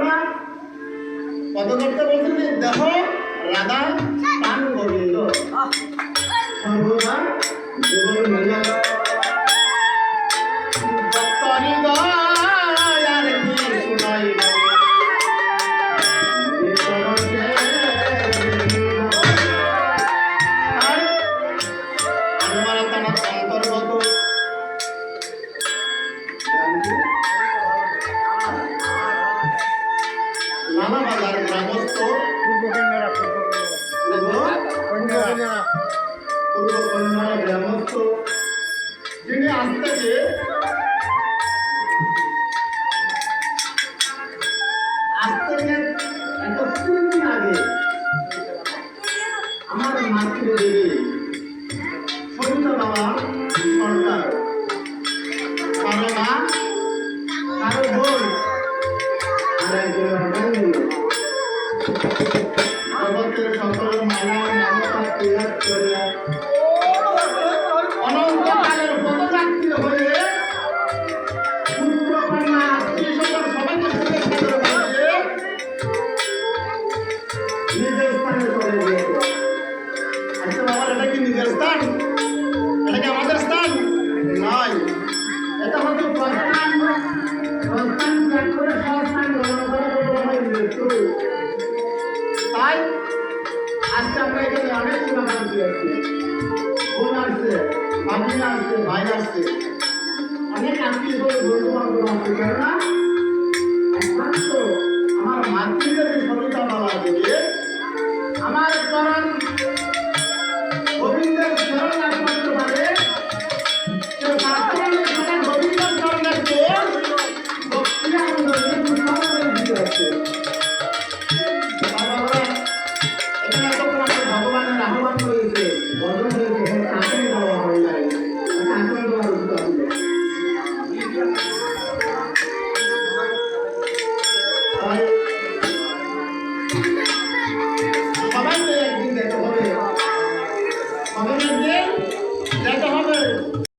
না পদকর্তা বলছেন যে দেখো রাধা প্রাণ গোবিন্দ সর্বদা জীবন মিলন ভক্তরি দয়ার কি শুনাইব আর আমার তোমার অন্তর্গত নানাবাজার গ্রামস্থ পূর্ব কন্যারা গ্রামস্থ যিনি আজ থেকে এত দিন আগে আমার মাতৃদেবী সবিতা বাবা সরকার কারো মা কারো বোন জগতের সকল মালা মমতা ত্যাগ করিয়া অনন্তকালের পদযাত্রী হয়ে পুত্র কন্যা আত্মীয় স্বজন সবাইকে শুভেচ্ছা করে নিজের স্থানে চলে গিয়েছে। আচ্ছা বাবা, এটা কি নিজের স্থান? এটা কি আমাদের স্থান নয়, এটা হচ্ছে প্রস্থান ত্যাগ করে স্বস্থান গ্রহণ করা মৃত্যু। তাই আজকে আমরা এখানে অনেক শুভাকাঙ্ক্ষী আছি, বোন আসছে, ভাবি আসছে, ভাই আসছে, অনেক আত্মীয় বন্ধু বান্ধব আসছে, কেননা